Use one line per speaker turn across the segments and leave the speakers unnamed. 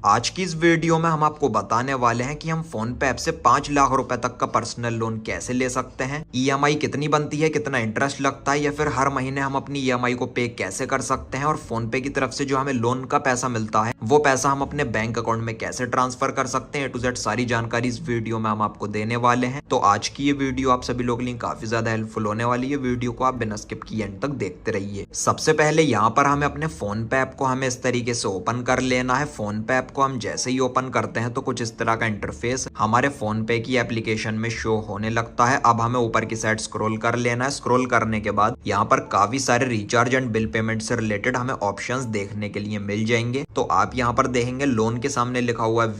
आज की इस वीडियो में हम आपको बताने वाले हैं कि हम फोन पे ऐप से 5 लाख रुपए तक का पर्सनल लोन कैसे ले सकते हैं, ईएमआई कितनी बनती है, कितना इंटरेस्ट लगता है या फिर हर महीने हम अपनी ईएमआई को पे कैसे कर सकते हैं और फोन पे की तरफ से जो हमें लोन का पैसा मिलता है वो पैसा हम अपने बैंक अकाउंट में कैसे ट्रांसफर कर सकते हैं। A to Z सारी जानकारी इस वीडियो में हम आपको देने वाले हैं। तो आज की ये वीडियो आप सभी लोगों के लिए काफी ज्यादा हेल्पफुल होने वाली है। वीडियो को आप बिना स्किप किए एंड तक देखते रहिए। सबसे पहले यहाँ पर हमें अपने फोन पे ऐप को हमें इस तरीके से ओपन कर लेना है। फोन पे ऐप को हम जैसे ही ओपन करते हैं तो कुछ इस तरह का इंटरफेस हमारे फोन पे की एप्लीकेशन में शो होने लगता है। अब हमें ऊपर की साइड स्क्रॉल कर लेना है। स्क्रॉल करने के बाद यहाँ पर काफी सारे रिचार्ज एंड बिल पेमेंट से रिलेटेड हमें ऑप्शंस देखने के लिए मिल जाएंगे। तो आप यहाँ पर देखेंगे लोन के सामने लिखा हुआ है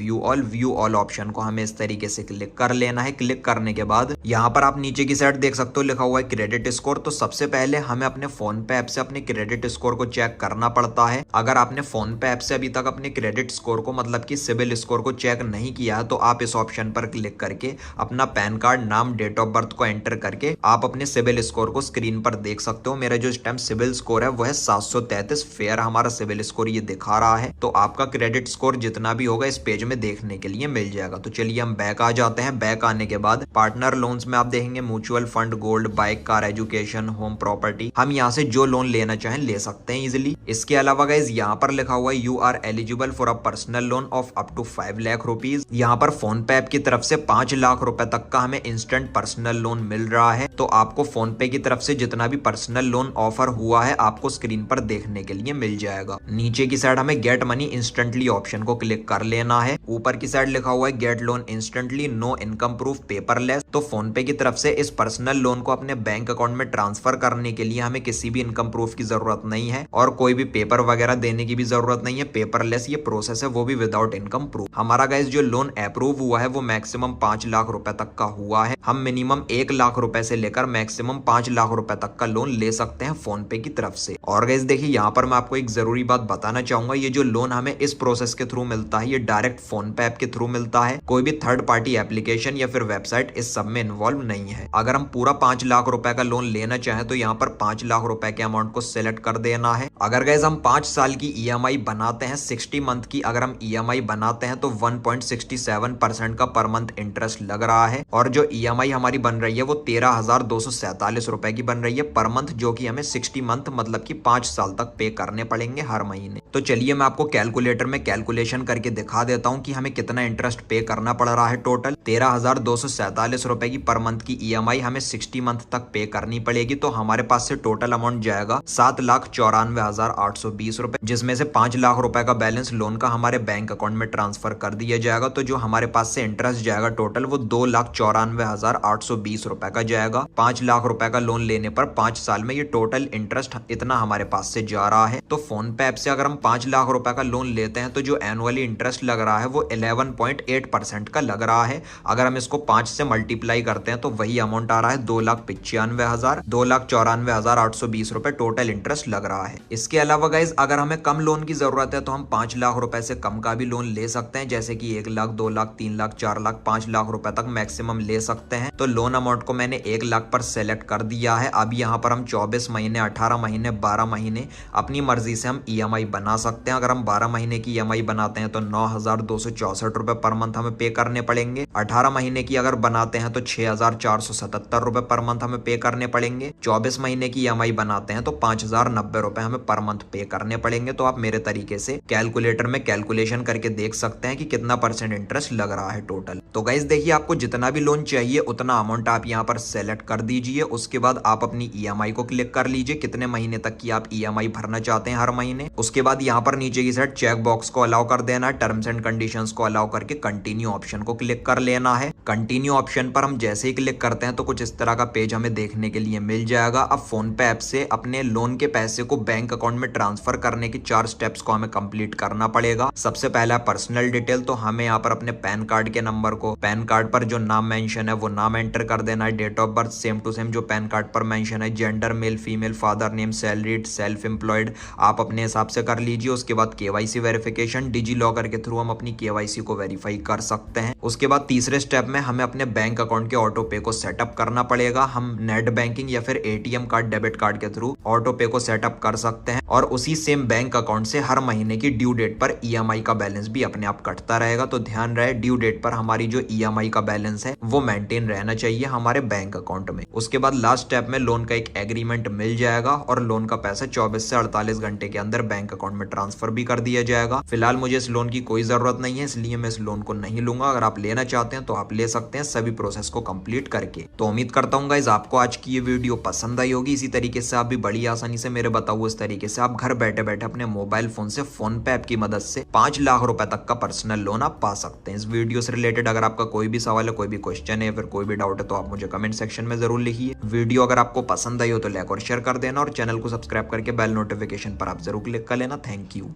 व्यू ऑल ऑप्शन को हमें इस तरीके से क्लिक कर लेना है। क्लिक करने के बाद यहाँ पर आप नीचे की साइड देख सकते हो लिखा हुआ है क्रेडिट स्कोर। तो सबसे पहले हमें अपने फोन पे ऐप से अपने क्रेडिट स्कोर को चेक करना पड़ता है। अगर आपने फोन पे ऐप से अभी तक अपने क्रेडिट स्कोर को मतलब कि सिबिल स्कोर को चेक नहीं किया है तो आप इस ऑप्शन पर क्लिक करके अपना पैन कार्ड, नाम, डेट ऑफ बर्थ को एंटर करके आप अपने सिबिल स्कोर को स्क्रीन पर देख सकते हो। मेरा जो इस टाइम सिबिल स्कोर है वो है 733 फेयर हमारा सिबिल स्कोर ये दिखा रहा है। तो आपका क्रेडिट स्कोर जितना भी होगा इस पेज में देखने के लिए मिल जाएगा। तो चलिए हम बैक आ जाते हैं। बैक आने के बाद पार्टनर लोन्स में आप देखेंगे mutual fund, gold, bike, car, education, home property. हम यहाँ से जो लोन लेना चाहें ले सकते हैं इजिली। इसके अलावा गाइस यहाँ पर लिखा हुआ है you are eligible for a personal loan of up to 5 lakh rupees. यहाँ पर फोन पे ऐप की तरफ से 5 लाख रुपए तक का हमें इंस्टेंट पर्सनल लोन मिल रहा है। तो आपको फोन पे की तरफ से जितना भी पर्सनल लोन ऑफर हुआ है आपको स्क्रीन पर देखने के लिए मिल जाएगा। नीचे की साइड हमें गेट मनी इंस्टेंटली ऑप्शन को क्लिक कर लेना है। ऊपर की साइड लिखा हुआ है get loan instantly, no income proof, paperless. तो फोन पे की तरफ से इस पर्सनल लोन को अपने बैंक अकाउंट में ट्रांसफर करने के लिए हमें किसी भी इनकम प्रूफ की जरूरत नहीं है और कोई भी पेपर वगैरह देने की भी जरूरत नहीं है। पेपरलेस ये प्रोसेस है, वो भी विदाउट इनकम प्रूफ। हमारा गाइस जो लोन अप्रूव हुआ है वो मैक्सिमम 5 लाख रुपए तक का हुआ है। हम मिनिमम 1 लाख रुपए से लेकर मैक्सिमम 5 लाख रुपए तक का लोन ले सकते हैं फोन पे की तरफ से। और गाइस देखिए यहाँ पर मैं आपको एक जरूरी बात बताना चाहूंगा, ये जो लोन हमें इस प्रोसेस के थ्रू मिलता है ये डायरेक्ट फोन पे ऐप के थ्रू मिलता है। कोई भी थर्ड पार्टी एप्लीकेशन या फिर वेबसाइट इस सब में इन्वॉल्व नहीं है। अगर हम पूरा 5 लाख रुपए का लोन लेना चाहें तो यहाँ पर 5 लाख रुपए के अमाउंट को सिलेक्ट कर देना है। अगर गाइस हम 5 साल की ईएमआई बनाते हैं, 60 मंथ की अगर हम ईएमआई बनाते हैं तो 1.67% का पर मंथ इंटरेस्ट लग रहा है और जो ईएमआई हमारी बन रही है वो 13,247 रुपए की बन रही है पर मंथ, जो कि हमें 60 मंथ मतलब कि 5 साल तक पे करने पड़ेंगे हर महीने। तो चलिए मैं आपको कैलकुलेटर में कैलकुलेशन करके दिखा देता हूँ कि हमें कितना इंटरेस्ट पे करना पड़ रहा है। टोटल 13,247 रुपए की पर मंथ की ईएमआई हमें 60 मंथ तक पे करनी पड़ेगी। तो हमारे पास से टोटल अमाउंट जाएगा 7,94,820 रुपए, जिसमें से 5 लाख रुपए का बैलेंस लोन का हमारे बैंक अकाउंट में ट्रांसफर कर दिया जाएगा। तो जो हमारे पास से इंटरेस्ट जाएगा टोटल वो 2,94,820 रुपए का जाएगा। 5 लाख रुपए का लोन लेने पर 5 साल में ये टोटल इंटरेस्ट इतना हमारे पास से जा रहा है। तो फोन पे ऐप से अगर हम 5 लाख रुपए का लोन लेते हैं तो जो एनुअली इंटरेस्ट लग रहा है वो 11.8% का लग रहा है। अगर हम इसको 5 से मल्टीप्लाई करते हैं तो वही अमाउंट आ रहा है 2,94,820 रुपए टोटल इंटरेस्ट लग रहा है। इसके अलावा गाइज अगर हमें कम लोन की जरूरत है तो हम 5 लाख रुपए से कम का भी लोन ले सकते हैं, जैसे कि 1 लाख, 2 लाख, 3 लाख, 4 लाख, 5 लाख रुपए तक मैक्सिमम ले सकते हैं। तो लोन अमाउंट को मैंने 1 लाख पर सेलेक्ट कर दिया है। अब यहाँ पर हम 24 महीने, 18 महीने, 12 महीने अपनी मर्जी से हम ईएमआई बना सकते हैं। अगर हम 12 महीने की ईएमआई बनाते हैं तो 9,264 रुपए पर मंथ हमें पे करने पड़ेंगे। 18 महीने की अगर बनाते हैं तो 6,477 रुपए पर मंथ हमें पे करने पड़ेंगे। 24 महीने की ईएमआई बनाते हैं तो 5,090 रुपए हमें पर मंथ पे करने पड़ेंगे। तो आप मेरे तरीके से कैलकुलेटर में कैलकुलेशन करके देख सकते हैं कि कितना परसेंट इंटरेस्ट लग रहा है टोटल। तो गाइस देखिए आपको जितना भी लोन चाहिए उतना अमाउंट आप यहाँ पर सेलेक्ट कर दीजिए। उसके बाद आप अपनी ईएमआई को क्लिक कर लीजिए, कितने महीने तक की आप ईएमआई भरना चाहते हैं हर महीने। उसके बाद यहाँ पर नीचे की साइड चेक बॉक्स को अलाउ कर देना है, टर्म्स एंड कंडीशंस को अलाउ करके कंटिन्यू ऑप्शन को क्लिक कर लेना है। कंटिन्यू ऑप्शन पर हम जैसे ही क्लिक करते हैं तो कुछ इस तरह का पेज हमें देखने के लिए मिल जाएगा। अब फोन पे ऐप से अपने लोन के पैसे को बैंक अकाउंट में ट्रांसफर करने की 4 स्टेप्स को हमें कंप्लीट करना पड़ेगा। सबसे पहला पर्सनल डिटेल, तो हमें यहाँ पर अपने पैन कार्ड के नंबर को, पैन कार्ड पर जो नाम मेंशन है वो नाम एंटर कर देना है। Date of birth same to same जो पैन कार्ड पर मेंशन है। Gender male female, father name, salaried, self employed आप अपने हिसाब से कर लीजिए। उसके बाद केवाईसी वेरिफिकेशन, डिजी लॉकर के थ्रू हम अपनी केवाईसी को वेरीफाई कर सकते हैं। उसके बाद तीसरे स्टेप में हमें अपने बैंक अकाउंट के ऑटो पे को सेटअप करना पड़ेगा। हम नेट बैंकिंग या फिर एटीएम कार्ड, डेबिट कार्ड के थ्रू ऑटो पे को सेटअप कर सकते हैं और उसी सेम बैंक अकाउंट से हर महीने की ड्यू डेट पर ईएमआई का बैलेंस भी अपने आप कटता रहेगा। तो ध्यान रहे, ड्यू डेट पर हमारी जो ईएमआई का बैलेंस है वो मेंटेन रहना चाहिए हमारे बैंक अकाउंट में। उसके बाद लास्ट स्टेप में लोन का एक एग्रीमेंट मिल जाएगा और लोन का पैसा 24 से 48 घंटे के अंदर बैंक अकाउंट में ट्रांसफर भी कर दिया जाएगा। फिलहाल मुझे इस लोन की कोई जरूरत नहीं है, इसलिए मैं इस लोन को नहीं लूंगा। अगर आप लेना चाहते हैं तो आप ले सकते हैं सभी प्रोसेस को कंप्लीट करके। तो उम्मीद करता हूँ गाइस आपको आज की ये वीडियो पसंद आई होगी। इसी तरीके से आप भी बड़ी आसानी से मेरे बताओ इस तरीके से आप घर बैठे बैठे अपने मोबाइल फोन से फोन पे ऐप की मदद से 5 लाख रुपए तक का पर्सनल लोन आप पा सकते हैं। इस वीडियो से रिलेटेड अगर आपका कोई भी सवाल है, कोई भी क्वेश्चन है या फिर कोई भी डाउट है तो आप मुझे कमेंट सेक्शन में जरूर लिखिए। वीडियो अगर आपको पसंद आई हो तो लाइक और शेयर कर देना और चैनल को सब्सक्राइब करके बेल नोटिफिकेशन पर आप जरूर क्लिक कर लेना। Thank you.